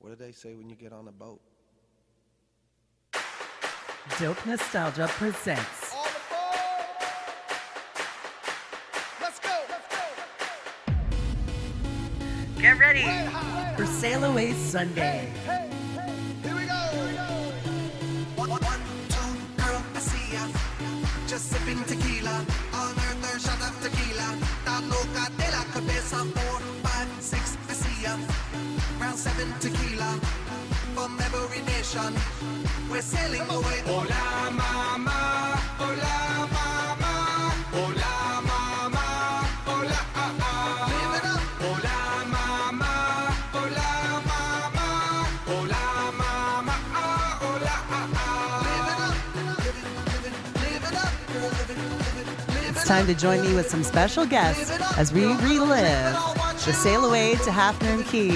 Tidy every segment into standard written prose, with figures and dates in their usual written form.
What do they say when you get on a boat? Dope Nostalgia presents All aboard! Let's go! Get ready High. for Sail Away Sunday. Hey, here we go! One, two, girl, I see ya. Just sipping tequila. On her third shot of tequila. Está loca de la cabeza. 4, 5, 6, I see ya. Round 7 tequila. From every nation. We're sailing away. Hola, mama. Hola, mama. Hola, mama. Hola, Live it up. Hola, mama. Hola, mama. Hola, mama. It's time to join me with some special guests as we relive the Sail Away to Half Moon Cay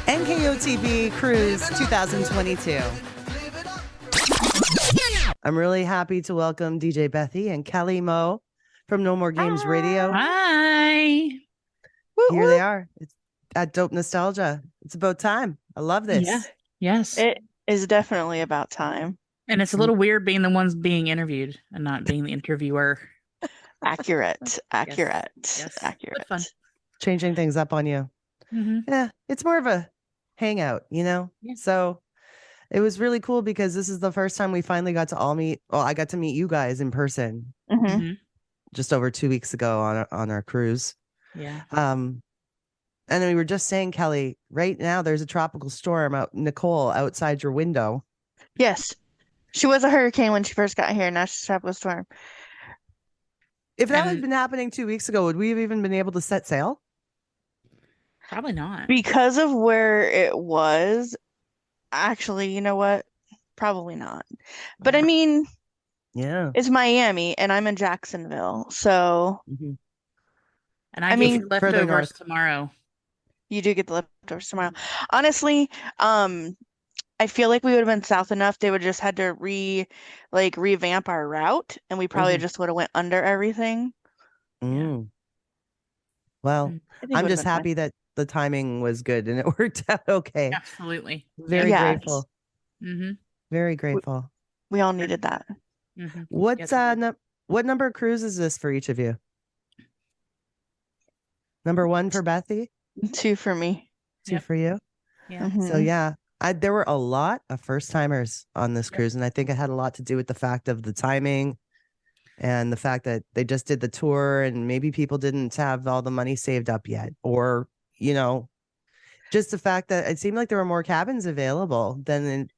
NKOTB Cruise 2022. I'm really happy to welcome DJ Bethie and KelleyMo from No More Games Radio. Hi. Here they are. It's at Dope Nostalgia. It's about time. I love this. Yeah. Yes. It is definitely about time. And it's a little weird being the ones being interviewed and not being the interviewer. Accurate. Yes. Accurate. But fun. Changing things up on you. Mm-hmm. Yeah, it's more of a hangout, you know? Yeah. So it was really cool because this is the first time we finally got to all meet. Well, I got to meet you guys in person Mhm. just over 2 weeks ago on our cruise. Yeah. And then we were just saying, Kelly, right now there's a tropical storm Nicole outside your window. Yes. She was a hurricane when she first got here. Now she's trapped with storm. If that had And- been happening 2 weeks ago, would we have even been able to set sail? Probably not. Because of where it was, actually, you know what? Probably not. But I mean, Yeah. it's Miami and I'm in Jacksonville. So Mhm. And I I get mean, your further leftovers north. tomorrow. you do get the leftovers tomorrow. Honestly, I feel like we would have been south enough. They would just had to revamp our route, and we probably Mhm. just would have went under everything. Mm. Well, Mm. I think it I'm would have just been fine. happy that the timing was good and it worked out okay. Absolutely. Very Yes. grateful. Mm-hmm. Very grateful. We all needed that. Mm-hmm. What's Yes, we did. what number of cruise is this for each of you? Number 1 for Bethie, 2 for me. 2 Yep. for you. Yeah. So Mhm. yeah, there were a lot of first timers on this Yep. cruise, and I think it had a lot to do with the fact of the timing and the fact that they just did the tour, and maybe people didn't have all the money saved up yet, or just the fact that it seemed like there were more cabins available than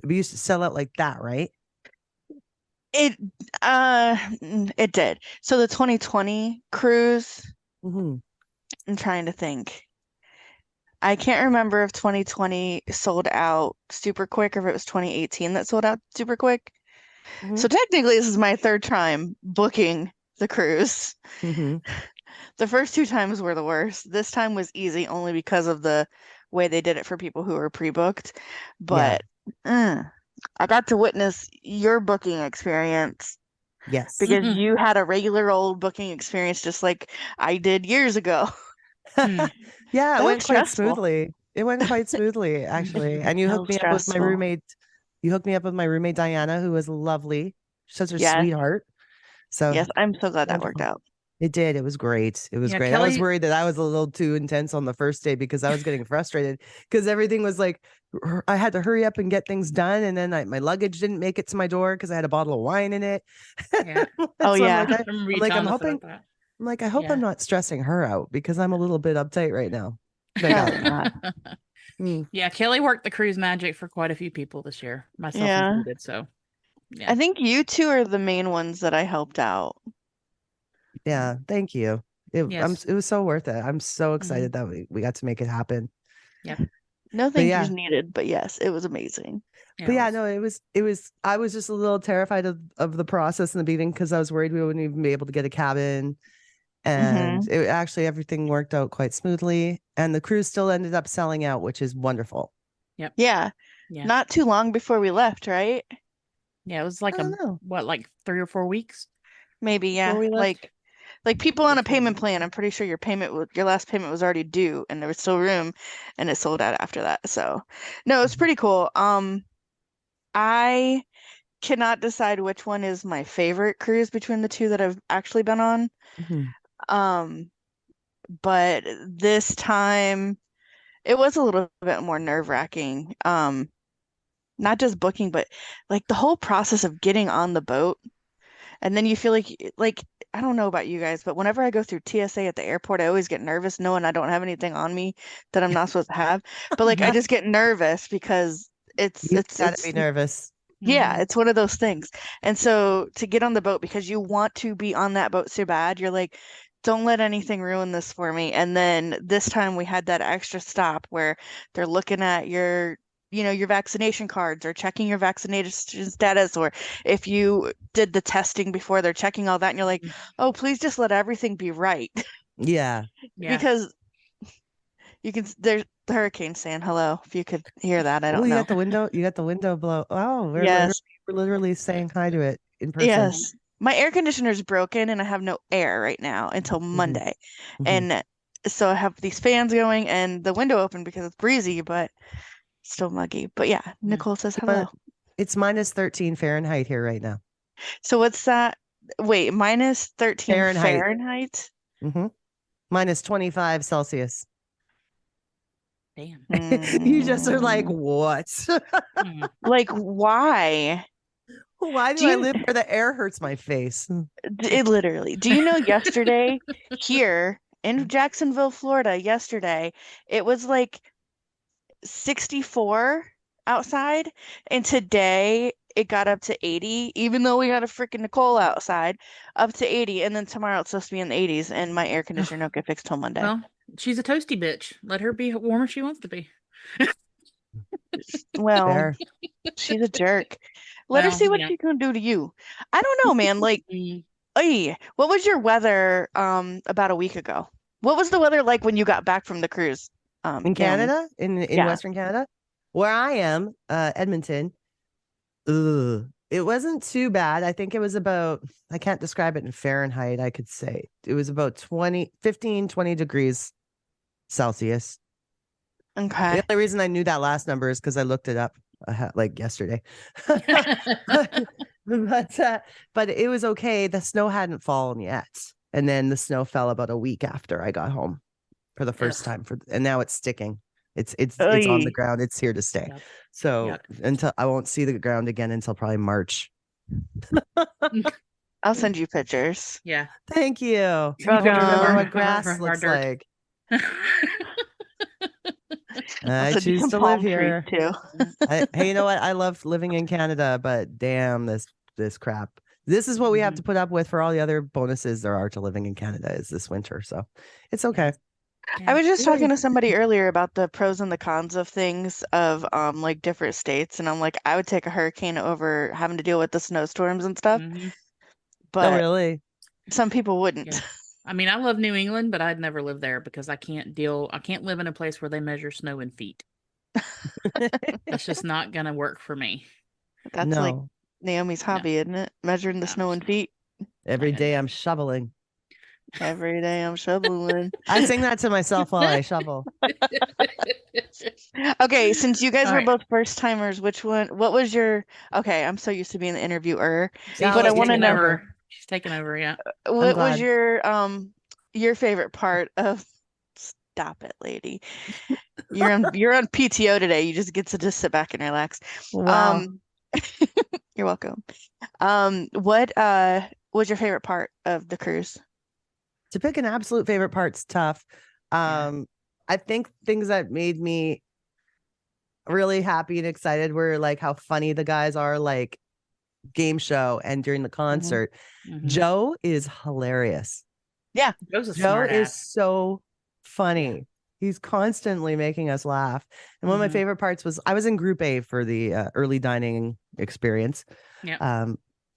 we used to sell out like that, right? It did. So the 2020 cruise, Mm-hmm. I'm trying to think. I can't remember if 2020 sold out super quick or if it was 2018 that sold out super quick. So technically, this is my 3rd time booking the cruise. Mm-hmm. The first 2 times were the worst. This time was easy only because of the way they did it for people who were pre-booked. But I got to witness your booking experience Yes. because Mhm. you had a regular old booking experience just like I did years ago. Hmm. Yeah, it That went was quite stressful. smoothly. It went quite smoothly, actually. And you That hooked was me up with my stressful. roommate. You hooked me up with my roommate Diana, who was lovely. Such a Yes. sweetheart. So Yes, I'm so glad that worked wonderful. out. It did. It was great. It was Yeah, great. I was Kelly- worried that I was a little too intense on the first day because I was getting frustrated because everything was like I had to hurry up and get things done, and then my luggage didn't make it to my door because I had a bottle of wine in it. Yeah. Oh, yeah. I remember you telling I'm us about hoping. that. I'm like, I hope Yeah. I'm not stressing her out because I'm a little bit uptight right now. Probably not. Yeah, Kelly worked the cruise magic for quite a few people this year, myself Yeah. included. So, yeah. I think you 2 are the main ones that I helped out. Yeah, thank you. Yes. It was so worth it. I'm so excited that we got to make it happen. No thank yeah. yous needed, but yes, it was amazing. But yeah, no, it was. I was just a little terrified of the process in the beginning because I was worried we wouldn't even be able to get a cabin. And it actually everything worked out quite smoothly, and the cruise still ended up selling out, which is wonderful. Yep. Yeah. Yeah. Not too long before we left, right? Yeah, it was like I don't know. like 3 or 4 weeks? Maybe, yeah. Before we left? Like Like people on a payment plan, I'm pretty sure your last payment was already due and there was still room and it sold out after that. So no, it's pretty cool. I cannot decide which one is my favorite cruise between the two that I've actually been on. Mhm. But this time it was a little bit more nerve-wracking. Not just booking, but like the whole process of getting on the boat. And then you feel like I don't know about you guys, but whenever I go through TSA at the airport, I always get nervous knowing I don't have anything on me that I'm not supposed to have. But like I just get nervous because You gotta be nervous. yeah, it's one of those things. And so to get on the boat because you want to be on that boat so bad, you're like, don't let anything ruin this for me. And then this time we had that extra stop where they're looking at your vaccination cards or checking your vaccination status, or if you did the testing before, they're checking all that. And you're like, oh, please just let everything be right. Yeah. Because there's the hurricane saying hello. If you could hear that, I don't You know. got the window blow. Oh, Yes. we're literally saying hi to it in person. Yes. My air conditioner's broken and I have no air right now until Monday. And so I have these fans going and the window open because it's breezy, but still muggy. But yeah, Nicole says hello. It's minus 13 Fahrenheit here right now. So what's that? Wait, minus 13 Fahrenheit? Minus 25 Celsius. Damn. You just are like, what? Like, why? Why do I live where the air hurts my face? It literally. Do you know yesterday here in Jacksonville, Florida, yesterday, it was like 64 outside, and today it got up to 80, even though we got a freaking Nicole outside, up to 80, and then tomorrow it's supposed to be in the 80s, and my air conditioner don't get fixed till Monday. Well, she's a toasty bitch. Let her be warm if she wants to be. Well, Fair. she's a jerk. Let her see what she's gonna do to you. I don't know, man. Like, what was your weather about a week ago? What was the weather like when you got back from the cruise? In Canada? In Western Canada? Where I am, Edmonton. It wasn't too bad. I think it was about, I can't describe it in Fahrenheit, I could say. It was about 20 degrees Celsius. Okay. The only reason I knew that last number is because I looked it up like yesterday. But it was okay. The snow hadn't fallen yet. And then the snow fell about a week after I got home for the first time, and now it's sticking. It's on the ground. It's here to stay. Yep. So until I won't see the ground again until probably March. I'll send you pictures. Yeah. Thank you. You're Remember what Cover grass our looks dirt. like. I'll I send you choose some to palm live here. trees, too. Hey, you know what? I love living in Canada, but damn this crap. This is what we have to put up with for all the other bonuses there are to living in Canada is this winter. So it's okay. I was just talking to somebody earlier about the pros and the cons of things of like different states, and I'm like, I would take a hurricane over having to deal with the snowstorms and stuff. But really? Some people wouldn't. Yeah. I mean, I love New England, but I'd never live there because I can't live in a place where they measure snow in feet. That's just not gonna work for me. That's like Naomi's hobby, isn't it? Measuring the snow in feet. Every day I'm shoveling. Every day I'm shoveling. I sing that to myself while I shovel. Okay, since you guys were both first timers, what was your, okay, I'm so used to being the interviewer, but I want to know. She's taking over, yeah. What was your favorite part of, stop it, lady. You're on PTO today. You just get to just sit back and relax. Wow. You're welcome. What was your favorite part of the cruise? To pick an absolute favorite part's tough. I think things that made me really happy and excited were like how funny the guys are, like game show and during the concert. Joe is hilarious. Yeah, Joe is so funny. He's constantly making us laugh. And one of my favorite parts was I was in Group A for the early dining experience. Yeah.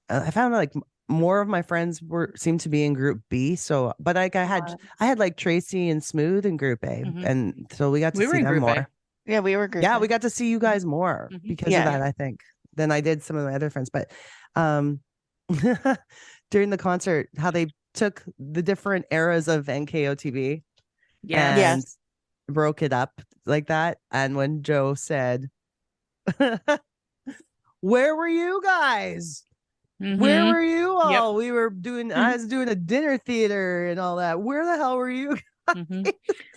I found like more of my friends seemed to be in Group B. So, but like I had like Tracy and Smooth in Group A, and so we got to see them more. Yeah, we were Group A. We got to see you guys more because of that, I think, than I did some of my other friends. But during the concert, how they took the different eras of NKOTB Yeah. and Yes. broke it up like that. And when Joe said, "Where were you guys? Where were you all? We were doing. I was doing a dinner theater and all that. Where the hell were you?"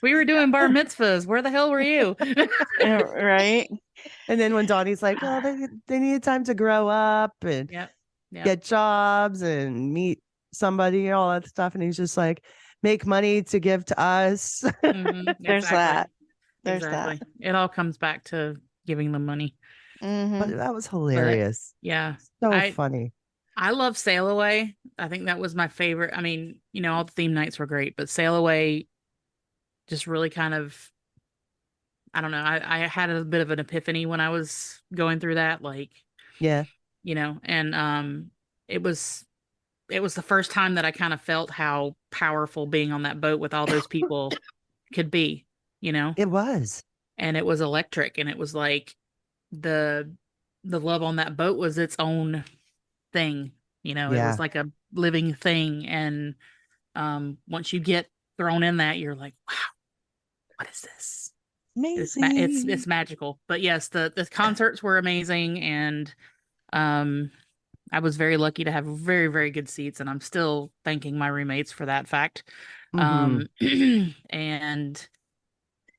We were doing bar mitzvahs. Where the hell were you? Right. And then when Donnie's like, "Well, they needed time to grow up and Yep. get jobs and meet somebody and all that stuff," and he's just like, "Make money to give to us." There's that. There's exactly. It all comes back to giving them money. that. But that was hilarious. Yeah. So funny. I love Sail Away. I think that was my favorite. I mean, all the theme nights were great, but Sail Away just really kind of, I don't know. I had a bit of an epiphany when I was going through that, Yeah. And it was the first time that I kind of felt how powerful being on that boat with all those people could be, It was. and it was electric, and it was like the love on that boat was its own thing, it was like a living thing. And once you get thrown in that, you're like, wow, what is this? Amazing. It's magical. But yes, the concerts were amazing, and I was very lucky to have very, very good seats, and I'm still thanking my roommates for that fact. And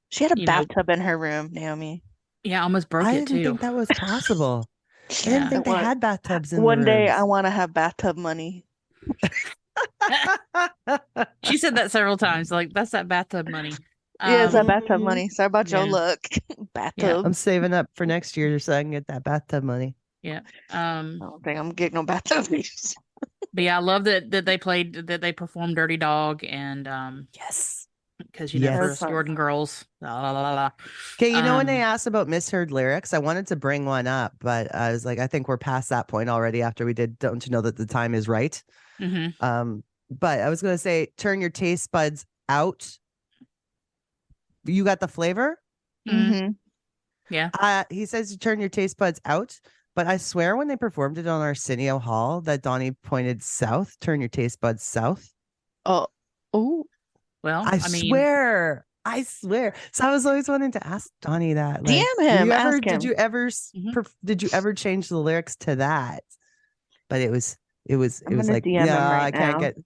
she had a bathtub in her room, Naomi. Yeah, I almost broke I it didn't too. think that was possible. I didn't think they had bathtubs in One the day rooms. I want to have bathtub money. She said that several times. Like, that's that bathtub money. Yeah, it's that bathtub money. Sorry about your look. Bathtub. I'm saving up for next year so I can get that bathtub money. Yeah. I don't think I'm getting no bathtub fees. But yeah, I love that they performed Dirty Dog, and yes, because for Jordan girls. La, la, la, la. Okay, when they asked about misheard lyrics, I wanted to bring one up, but I was like, I think we're past that point already after we did Don't You Know That the Time Is Right? But I was gonna say, turn your taste buds out. You got the flavor? Yeah. He says you turn your taste buds out, but I swear when they performed it on Arsenio Hall that Donnie pointed south, turn your taste buds south. Oh. Well, I swear. So I was always wanting to ask Donnie that. Like, DM him. Ask him. Did you ever change the lyrics to that? But it was like, DM him right I can't now. get.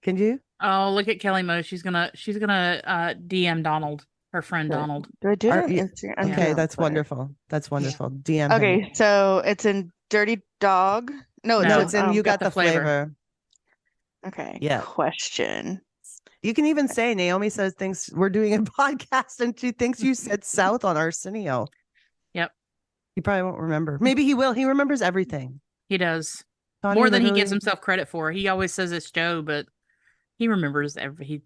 Can you? Oh, look at KelleyMo. She's gonna DM Donald, her friend Donald. Do I do it on Instagram? Okay, that's wonderful. That's wonderful. DM him. Okay, so it's in Dirty Dog. No, it's in You Got the Flavor. Okay. Yeah. Question. You can even say Naomi says thinks we're doing a podcast and she thinks you said south on Arsenio. Yep. He probably won't remember. Maybe he will. He remembers everything. He does. Donnie More than he gives himself credit for. He always says it's Joe, but he remembers He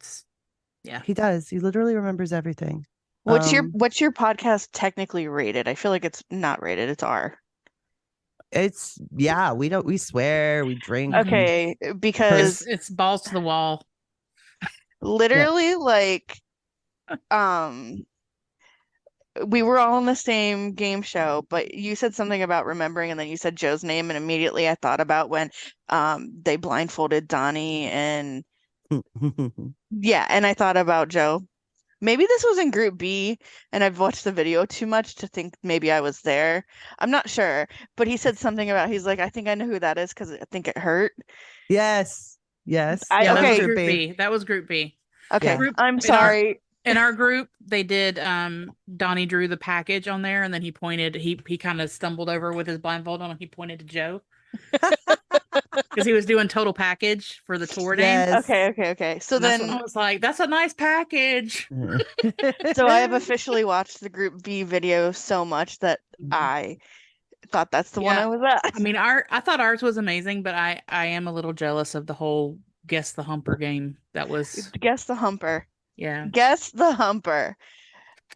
does. He literally remembers everything. What's your podcast technically rated? I feel like it's not rated. It's R. It's we swear, we drink. Okay, because it's balls to the wall. Literally, we were all in the same game show, but you said something about remembering, and then you said Joe's name, and immediately I thought about when they blindfolded Donnie, and and I thought about Joe. Maybe this was in Group B, and I've watched the video too much to think maybe I was there. I'm not sure, but he said something about, he's like, I think I know who that is because I think it hurt. Yes. That was Group B. That was Group B. Okay, I'm sorry. In our group, they did Donnie drew the package on there, and then he pointed, he kind of stumbled over with his blindfold on, and he pointed to Joe. Because he was doing total package for the tour name. Okay. So then I was like, that's a nice package. So I have officially watched the Group B video so much that I thought that's the one I was at. I mean, I thought ours was amazing, but I am a little jealous of the whole Guess the Humper game. That was Guess the Humper. Yeah. Guess the Humper.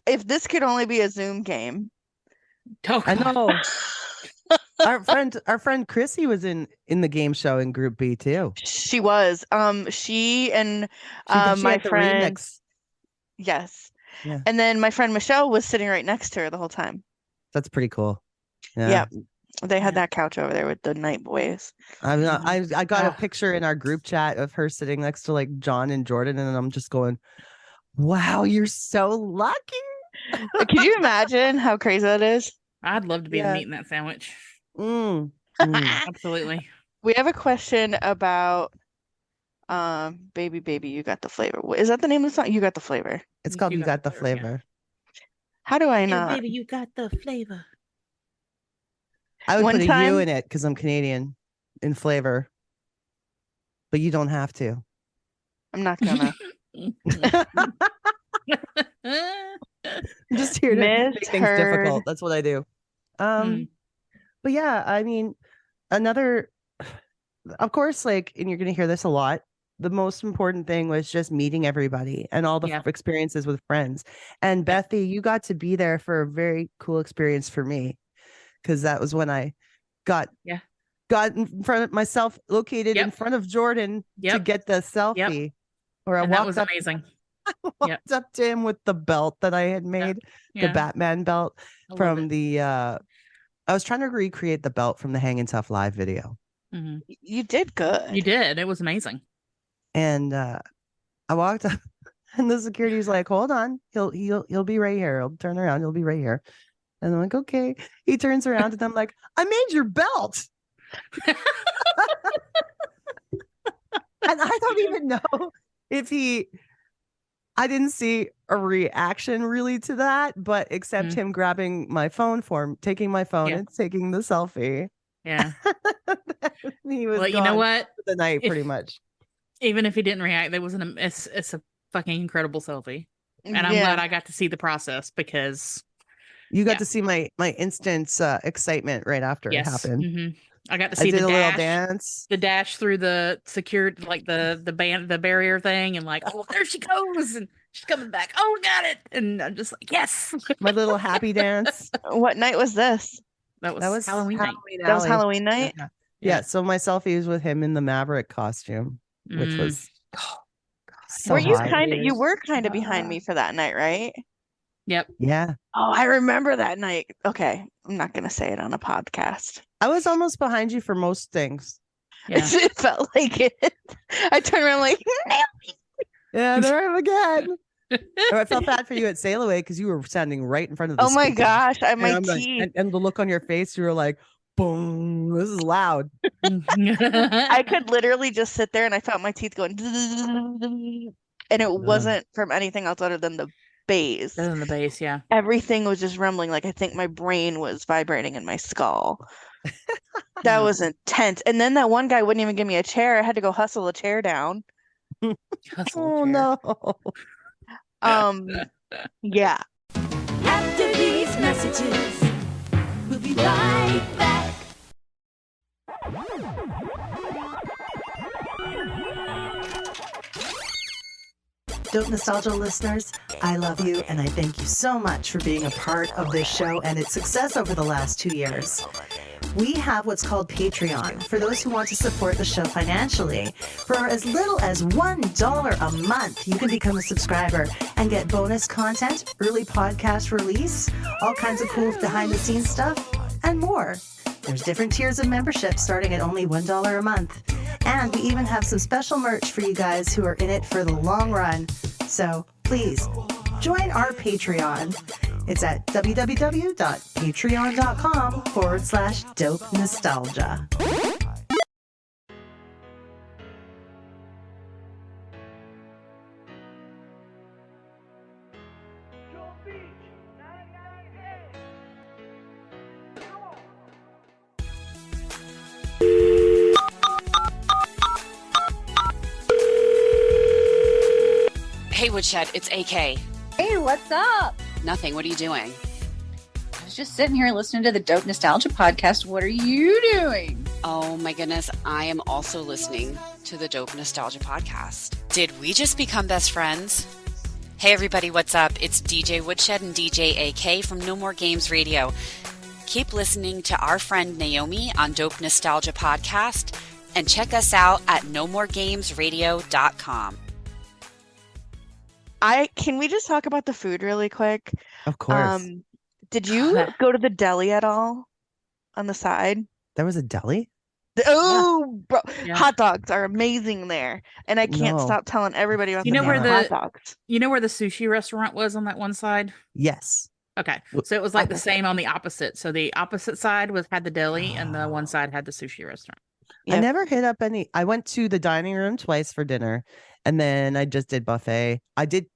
If this could only be a Zoom game. I know. Our friend Chrissy was in the game show in Group B too. She was. She and she my had the friend. remix. Yes. Yeah. And then my friend Michelle was sitting right next to her the whole time. That's pretty cool. Yeah. They had Yeah. that couch over there with the night boys. I'm not, I got a Ah. picture in our group chat of her sitting next to like John and Jordan, and I'm just going, wow, you're so lucky. Can you imagine how crazy that is? I'd love to be Yeah. the meat in that sandwich. Mm. Absolutely. We have a question about baby, you got the flavor. Is that the name of the song? You got the flavor. It's called You Got the Flavor. How do I Hey, not? baby, you got the flavor. I would One put a time- U in it because I'm Canadian in flavor, but you don't have to. I'm not gonna. I'm just here to Miss make things Heard. difficult. That's what I do. But yeah, I mean, another, of course, like, and you're going to hear this a lot. The most important thing was just meeting everybody and all the Yeah. experiences with friends. And Bethie, you got to be there for a very cool experience for me, because that was when I got in front of myself, located in front of Jordan to get the selfie. Or I And walked that was up, amazing. walked up to him with the belt that I had made, the Batman belt I love from it. the. I was trying to recreate the belt from the Hangin' Tough live video. Mhm. You did good. You did. It was amazing. And I walked up, and the security's like, "Hold on, he'll be right here. He'll turn around. He'll be right here." And I'm like, "Okay." He turns around, and I'm like, "I made your belt." And I don't even know if I didn't see a reaction really to that, but except him grabbing my phone taking my phone and taking the selfie. Yeah. He was Well, you know gone what? for the night, pretty much. Even if he didn't react, it's a fucking incredible selfie. And I'm glad I got to see the process, because you got to see my instant excitement right after it happened. Mm-hmm. I got to see I did the a little dash, dance. the dash through the secured, like the barrier thing, and like, oh, there she goes, and she's coming back. Oh, got it, and I'm just like, yes. My little happy dance. What night was this? That was Halloween night. That was Halloween night. Yeah. So my selfie was with him in the Maverick costume, which was so were you hot. you were kind of behind me for that night, right? Yep. Yeah. Oh, I remember that night. Okay, I'm not gonna say it on a podcast. I was almost behind you for most things. Yeah. It felt like it. I turned around like, yeah, there I am again. I felt bad for you at Sail Away because you were standing right in front of the oh my speaker. gosh, my And teeth. and the look on your face, you were like, boom, this is loud. I could literally just sit there and I felt my teeth going, and it wasn't from anything else other than the bass. Other than the bass, yeah. Everything was just rumbling. Like, I think my brain was vibrating in my skull. That was intense. And then that one guy wouldn't even give me a chair. I had to go hustle a chair down. Oh no. Yeah. After these messages, we'll be right back. Dope Nostalgia listeners, I love you and I thank you so much for being a part of this show and its success over the last 2 years. We have what's called Patreon for those who want to support the show financially. For as little as $1 a month, you can become a subscriber and get bonus content, early podcast release, all kinds of cool behind-the-scenes stuff, and more. There's different tiers of membership starting at only $1 a month. And we even have some special merch for you guys who are in it for the long run. So please join our Patreon. It's at www.patreon.com/dope nostalgia. Hey, Woodshed, it's AK. Hey, what's up? Nothing. What are you doing? I was just sitting here listening to the Dope Nostalgia podcast. What are you doing? Oh my goodness, I am also listening to the Dope Nostalgia podcast. Did we just become best friends? Hey everybody, what's up? It's DJ Woodshed and DJ AK from No More Games Radio. Keep listening to our friend Naomi on Dope Nostalgia podcast and check us out at nomoregamesradio.com. Can we just talk about the food really quick? Of course. Did you go to the deli at all? on the side. There was a deli? Oh, bro, Yeah. hot dogs are amazing there, and I can't No. stop telling everybody about You the know where damn hot dogs. You know where the sushi restaurant was on that one side? Yes. Okay. Wh- So it was like the Opposite. same on the opposite. So the opposite side had the deli and the one side had the sushi restaurant. I Yep. never hit up any. I went to the dining room twice for dinner, and then I just did buffet. I did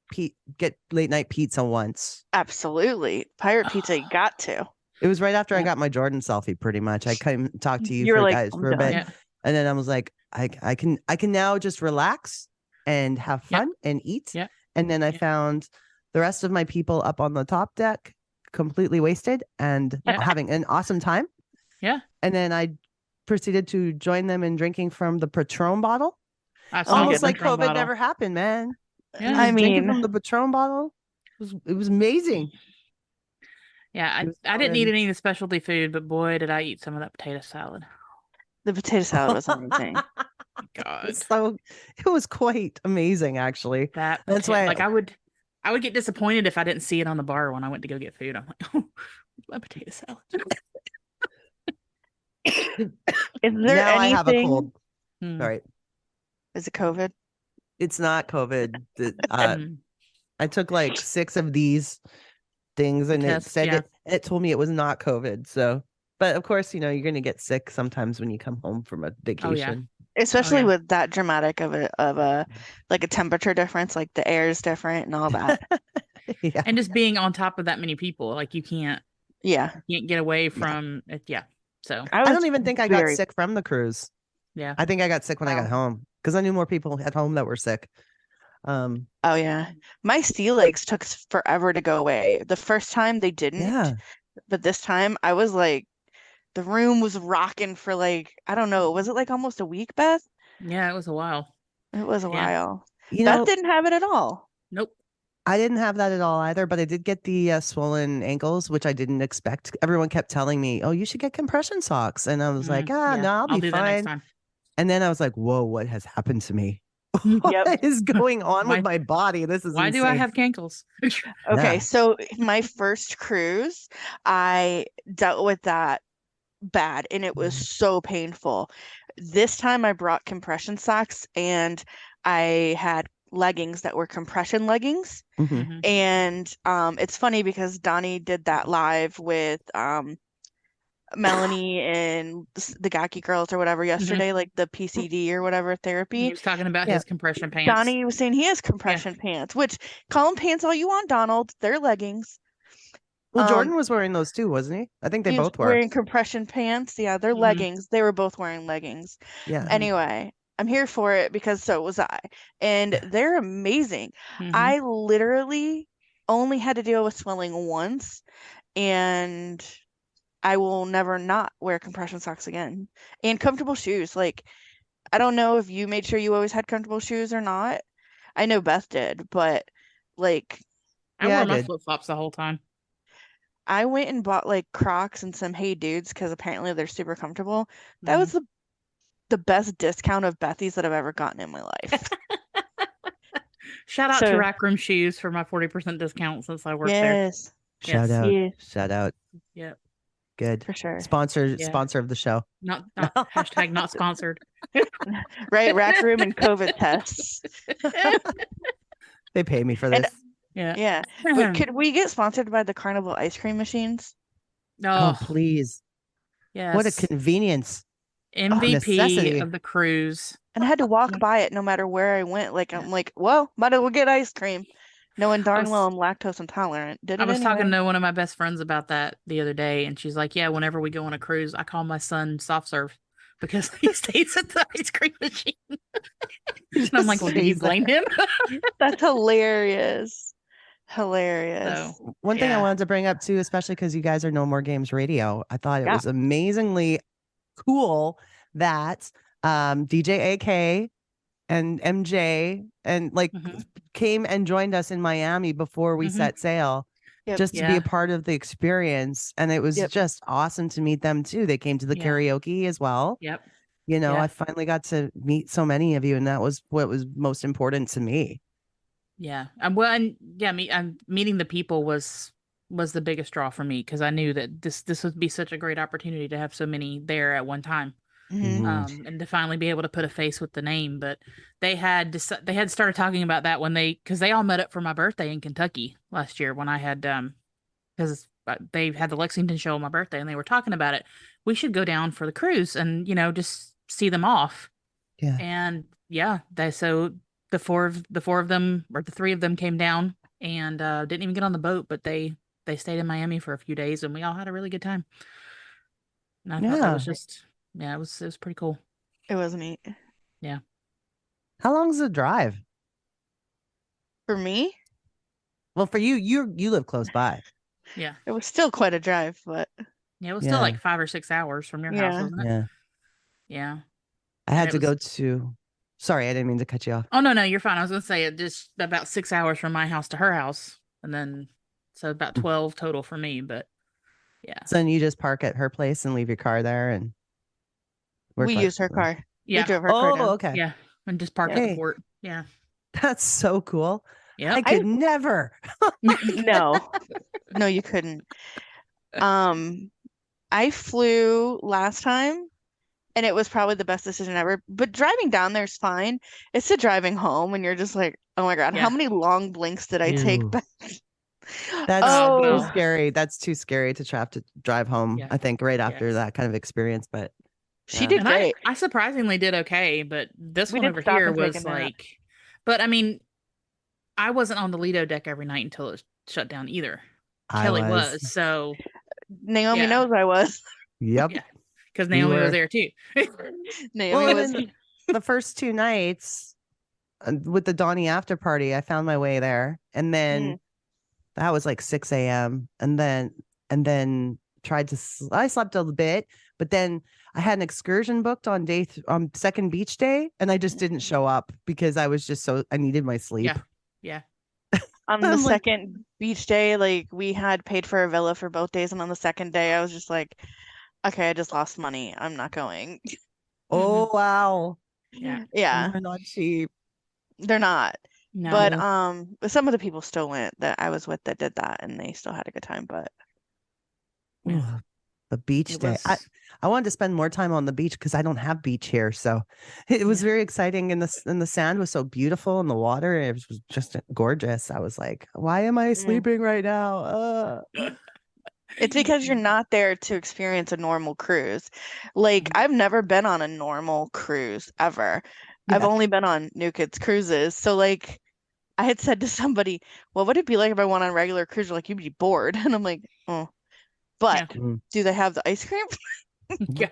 get late night pizza once. Absolutely. Pirate pizza, you got to. It was right after I Yeah. got my Jordan selfie, pretty much. I came talk to you You were for like, guys "I'm for a bit, done." Yeah. and then I was like, I can now just relax and have Yep. fun and eat. Yep. And then I Yep. found the rest of my people up on the top deck, completely wasted and Yep. having an awesome time. Yeah. And then I proceeded to join them in drinking from the Patron bottle. I've seen Almost the like Patron COVID bottle. never happened, man. Yeah. We I was drinking mean- from the Patron bottle. It was amazing. Yeah, It was I didn't eat good. any of the specialty food, but boy, did I eat some of that potato salad. The potato salad was amazing. God, So it was quite amazing, actually. that That's pota- why- like I would get disappointed if I didn't see it on the bar when I went to go get food. I'm like, oh, my potato salad. Is there Now I anything? have a cold. Hmm. All right. Is it COVID? It's not COVID. Hmm. I took like 6 of these things and it Test, said yeah. it told me it was not COVID. So, but of course, you're going to get sick sometimes when you come home from a vacation. Especially yeah. with that dramatic of a like a temperature difference, like the air is different and all that. Yeah. And just being on top of that many people, like you can't Yeah. get away from it. Yeah. So I was don't even think I got very- sick from the cruise. yeah. I think I got sick when I got Wow. home because I knew more people at home that were sick. Oh yeah. My sea legs took forever to go away. The first time they didn't, Yeah. but this time I was like, the room was rocking for like, I don't know, was it like almost a week, Beth? Yeah, it was a while. It was a Yeah. while. You Beth know, didn't have it at all. Nope. I didn't have that at all either, but I did get the swollen ankles, which I didn't expect. Everyone kept telling me, "Oh, you should get compression socks," and I was like, Yeah. no, I'll be do that next fine. time. And then I was like, "Whoa, what has happened to me? Yep. What is going on Why- with my body? This is Why do I insane." have cankles? Okay, Yeah. so my first cruise, I dealt with that bad and it was so painful. This time I brought compression socks and I had leggings that were compression leggings. Mhm. Mhm. And it's funny because Donnie did that live with Melanie and the Gaki girls or whatever yesterday, like the PCD or whatever He therapy. was talking about Yeah. his compression pants. Donnie was saying he has compression pants, which call them pants all you want, Donald. They're leggings. Well, Jordan was wearing those too, wasn't he? I think they He was both were. wearing compression pants. Yeah, they're Mhm. leggings. They were both wearing leggings. Yeah. Anyway, I'm here for it because so was I. And they're amazing. Mhm. I literally only had to deal with swelling once, and I will never not wear compression socks again. And comfortable shoes. Like, I don't know if you made sure you always had comfortable shoes or not. I know Beth did, but like, I Yeah, I wore my did. flip flops the whole time. I went and bought like Crocs and some Hey Dudes because apparently they're super comfortable. That Mhm. was the best discount of Bethy's that I've ever gotten in my life. Shout out So- to Rack Room Shoes for my 40% discount since I worked there. Yes, Shout Yes. out. Yeah. Shout out. Yep. Good. for sure. Sponsor Yeah. sponsor of the show. Not hashtag not sponsored. Right, rack room and COVID tests. They pay me for And- this. Yeah. Yeah, but could we get sponsored by the Carnival ice cream machines? Oh, Oh, please. yes. What a convenience. MVP necessity. of the cruise. And I had to walk by it no matter where I went. Like I'm like, well, might as well get ice cream, knowing darn was- well I'm lactose intolerant. Did I it was talking anyway. to one of my best friends about that the other day, and she's like, "Yeah, whenever we go on a cruise, I call my son soft serve because he stays at the ice cream machine." And I'm like, "Well, do you Stays there. blame him?" That's hilarious. Hilarious. So One thing I yeah. wanted to bring up too, especially because you guys are No More Games Radio, I thought it Yeah. was amazingly cool that DJ AK and MJ and like Mhm. came and joined us in Miami before we Mhm. set sail. Yep. Just to be Yeah. a part of the experience. And it was Yep. just awesome to meet them too. They came to the Yeah. karaoke as well. Yep. Yeah. Yeah. I finally got to meet so many of you, and that was what was most important to me. Yeah. Well, and yeah, I'm meeting the people was was the biggest draw for me because I knew that this would be such a great opportunity to have so many there at one time. And to finally be able to put a face with the name. But they had started talking about that because they all met up for my birthday in Kentucky last year when I had because they had the Lexington show on my birthday and they were talking about it. We should go down for the cruise and just see them off. Yeah. And yeah, so the four of them or the three of them came down and didn't even get on the boat, but they stayed in Miami for a few days and we all had a really good time. And I thought that was just. Yeah, it was pretty cool. It was neat. Yeah. How long's the drive? For me? Well, for you, you live close by. Yeah. It was still quite a drive, but yeah, it was still like 5 or 6 hours from your house, wasn't it? Yeah. Yeah. I had to go to. Sorry, I didn't mean to cut you off. Oh no, you're fine. I was gonna say it just about 6 hours from my house to her house, and then so about 12 total for me. But yeah. So then you just park at her place and leave your car there, and we used her car. Yeah. We drove her car down. Okay. Yeah, and just park at the port. Yeah. That's so cool. Yeah. I could never. No, you couldn't. I flew last time and it was probably the best decision ever. But driving down there's fine. It's the driving home and you're just like, oh my God, how many long blinks did I take back? That's too scary. That's too scary to have to drive home. I think right after that kind of experience, but she did great. I surprisingly did okay, but this We one did over stop here and take was a nap. like, but I mean, I wasn't on the Lido deck every night until it shut down either. Kelly was. So Naomi knows I was. Yep. Yeah, because Naomi was there too. Naomi was. The first 2 nights with the Donnie after party, I found my way there, and then that was like 6 a.m. and then tried to. I slept a bit, but then I had an excursion booked on second beach day, and I just didn't show up because I was just I needed my sleep. Yeah. On the second beach day, like we had paid for a villa for both days, and on the second day, I was just like, okay, I just lost money. I'm not going. Oh wow. Yeah. They're not cheap. They're not. No. But some of the people still went that I was with that did that, and they still had a good time. But the beach day. I wanted to spend more time on the beach because I don't have beach here, so it was very exciting. And the sand was so beautiful, and the water it was just gorgeous. I was like, why am I sleeping right now? It's because you're not there to experience a normal cruise. Like I've never been on a normal cruise ever. I've only been on New Kids cruises. So like I had said to somebody, what would it be like if I went on a regular cruise? Like you'd be bored. And I'm like, oh. But do they have the ice cream? Yeah.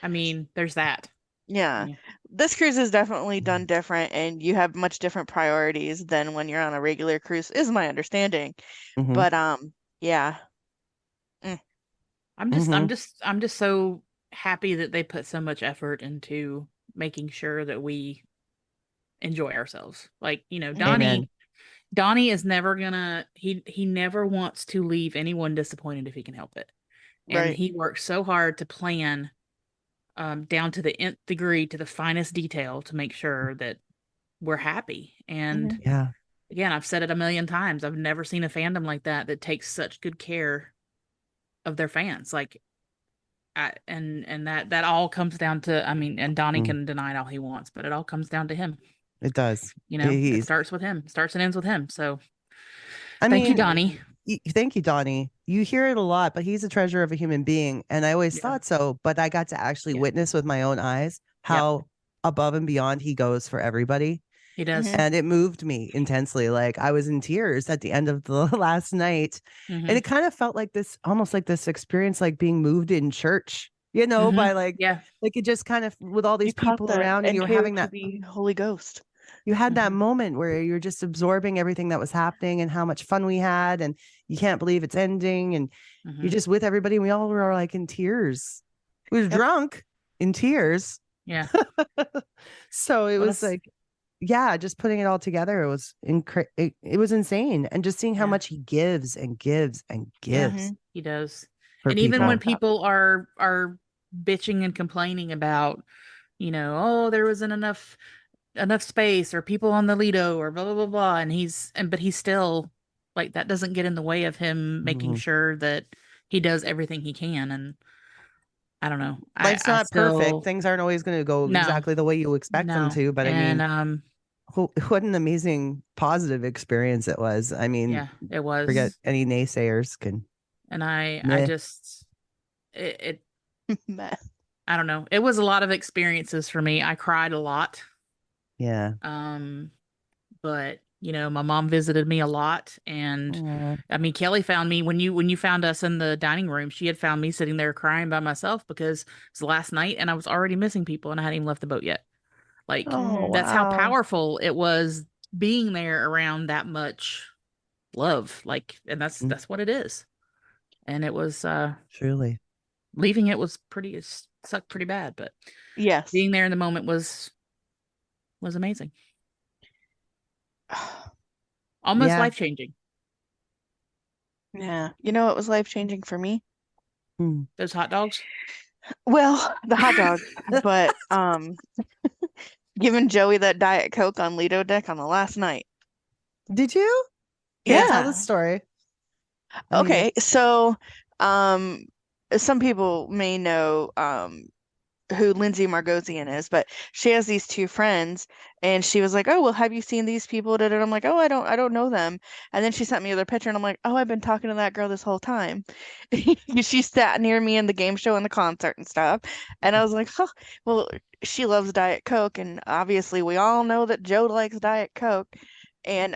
I mean, there's that. Yeah. This cruise is definitely done different and you have much different priorities than when you're on a regular cruise, is my understanding. But yeah. I'm just so happy that they put so much effort into making sure that we enjoy ourselves. Like, Donnie is never gonna he never wants to leave anyone disappointed if he can help it. And he works so hard to plan down to the nth degree, to the finest detail, to make sure that we're happy. And again, I've said it a million times. I've never seen a fandom like that takes such good care of their fans. Like, and that all comes down to, I mean, and Donnie can deny it all he wants, but it all comes down to him. It does. It starts with him. Starts and ends with him. So, thank you, Donnie. Thank you, Donnie. You hear it a lot, but he's a treasure of a human being. And I always thought so, but I got to actually witness with my own eyes how above and beyond he goes for everybody. He does. And it moved me intensely. Like I was in tears at the end of the last night. And it kind of felt like this, almost like this experience, like being moved in church, by like it just kind of with all these people around and you were having that the Holy Ghost. You had that moment where you're just absorbing everything that was happening and how much fun we had, and you can't believe it's ending, and you're just with everybody. And we all were like in tears. We were drunk in tears. Yeah. So it was like, just putting it all together. It was it was insane, and just seeing how much he gives and gives and gives. He does. And even when people are bitching and complaining about, there wasn't enough space or people on the Lido or blah blah blah blah, but he's still like that doesn't get in the way of him making sure that he does everything he can. And I don't know. Life's I not perfect. still, Things aren't always going to go no, exactly the way you expect them no. to. But I And mean, what an amazing positive experience it was. I mean, yeah, it was. forget any naysayers can. And I Meh. just, it Meh. I don't know. It was a lot of experiences for me. I cried a lot. Yeah. But you know, my mom visited me a lot, and Aw. I mean, Kelly found me when you found us in the dining room. She had found me sitting there crying by myself because it was the last night, and I was already missing people, and I hadn't even left the boat yet. Like Oh, that's how wow. powerful it was being there around that much love. Like, and that's what it is. And it was Truly. leaving it was it sucked pretty bad, but Yes. being there in the moment was amazing. Almost Yeah. life-changing. Yeah. You know, it was life-changing for me. Those hot dogs. Well, the hot dog, but giving Joey that Diet Coke on Lido deck on the last night. Did you? Yeah. Tell Yeah. the story. I mean, Okay, so some people may know who Lindsay Margosian is, but she has these two friends, and she was like, "Oh, well, have you seen these people?" And I'm like, "Oh, I don't know them." And then she sent me their picture, and I'm like, "Oh, I've been talking to that girl this whole time." She sat near me in the game show and the concert and stuff, and I was like, "Oh, well, she loves Diet Coke, and obviously we all know that Joe likes Diet Coke." And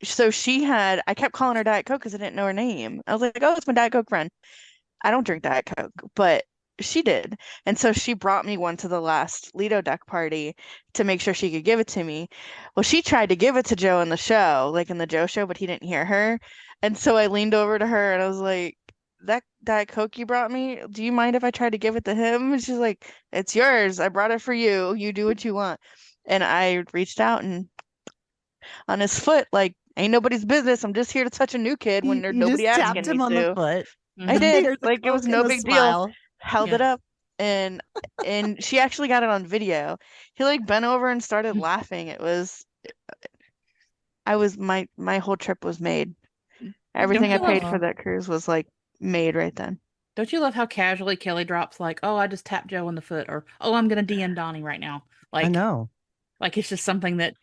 so I kept calling her Diet Coke because I didn't know her name. I was like, "Oh, it's my Diet Coke friend." I don't drink Diet Coke, but she did. And so she brought me one to the last Lido deck party to make sure she could give it to me. Well, she tried to give it to Joe in the show, like in the Joe show, but he didn't hear her. And so I leaned over to her and I was like, "That Diet Coke you brought me, do you mind if I tried to give it to him?" And she's like, "It's yours. I brought it for you. You do what you want." And I reached out and on his foot, like, ain't nobody's business. I'm just here to touch a new kid when there's you nobody just asking tapped me him on the to. foot. I did. Here's the Like, it was Coke and no the big deal. smile. Held it up and she actually got it on video. He like bent over and started laughing. It was my whole trip was made. Everything I Don't you paid love for that cruise was like made right then. Don't you love how casually Kelly drops like, "Oh, I just tapped Joe on the foot," or "Oh, I'm gonna DM Donnie right now." I Like, know. like it's just something that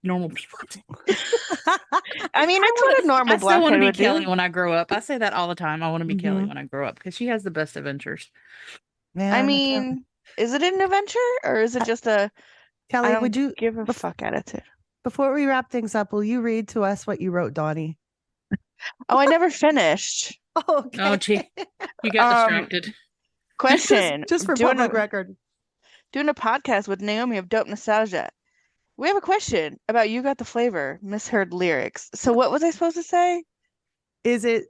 normal people do. I mean, it's what a normal I still want blockhead to be would Kelly do. when I grow up. I say that all the time. I want to be Kelly when I grow up because she has the best adventures. Man, I can't- mean, is it an adventure or is it just a I Kelly, don't would you, give a fuck attitude? before we wrap things up, will you read to us what you wrote, Donnie? Oh, I never finished. Okay. Oh, gee, you got Um, distracted. Question. Just for doing public a, record. doing a podcast with Naomi of Dope Nostalgia. We have a question about You Got the Flavor, misheard lyrics. So what was I supposed to say? Is it,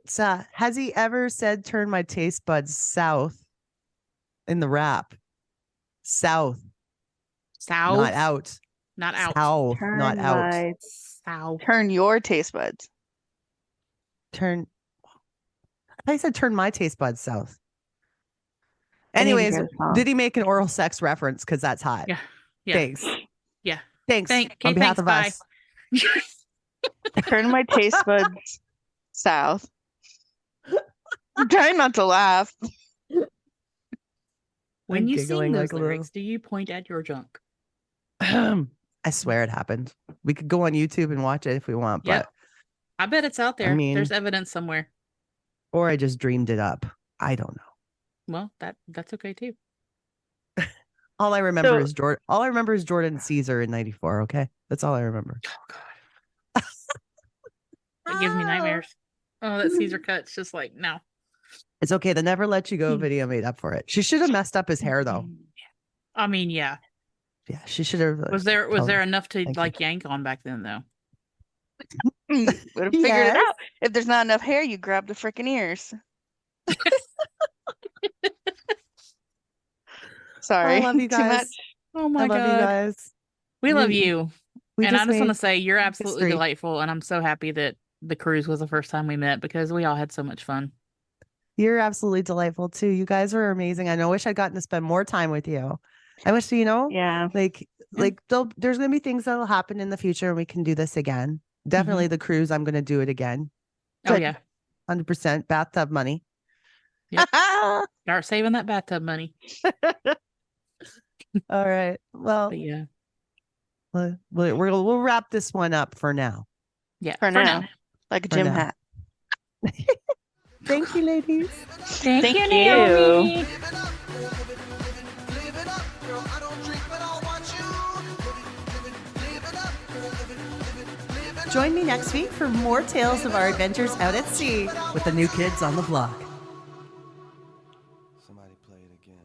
has he ever said, "Turn my taste buds south" in the rap? South, South, not out. not out. South, not out. South. Turn your taste buds. Turn. I said, "Turn my taste buds south." I need to Anyways, hear the song. did he make an oral sex reference? Because that's hot. Yeah, yeah, Thanks. yeah. Thanks. Okay, On behalf thanks. of Bye. us. Turn my taste buds south. I'm trying not to laugh. When I'm you giggling sing like those a lyrics, do you point at your junk? I swear it happened. We could go on YouTube and watch it if we want, Yep. but I bet it's out there. mean- There's evidence somewhere. or I just dreamed it up. I don't know. Well, that's okay too. All I remember So- is Jordan. All I remember is Jordan Caesar in '94. Okay, that's all I remember. Oh God, that gives me nightmares. Oh, that Caesar cut's just like no. It's okay. The Never Let You Go video made up for it. She should have messed up his hair though. I mean, yeah. Yeah, she should have. Was there enough to Thank you. like yank on back then though? Would have figured it Yes. out. If there's not enough hair, you grab the freaking ears. Sorry. I love you Too guys. much. Oh my I love God, you guys. we love We- you. We And I just want to made say you're absolutely history. delightful, and I'm so happy that the cruise was the first time we met because we all had so much fun. You're absolutely delightful too. You guys are amazing. I wish I'd gotten to spend more time with you. I wish, Yeah. like there's gonna be things that'll happen in the future and we can do this again. Definitely the cruise. I'm going to do it again. Oh yeah. 100% bathtub money. Start saving that bathtub money. All right. Well, But yeah. we'll wrap this one up for now. Yeah. For now. Like a For gym now. hat. Thank you, ladies. Thank you, you. Naomi. Join me next week for more tales of our adventures out at sea with the new kids on the block. Somebody play it again.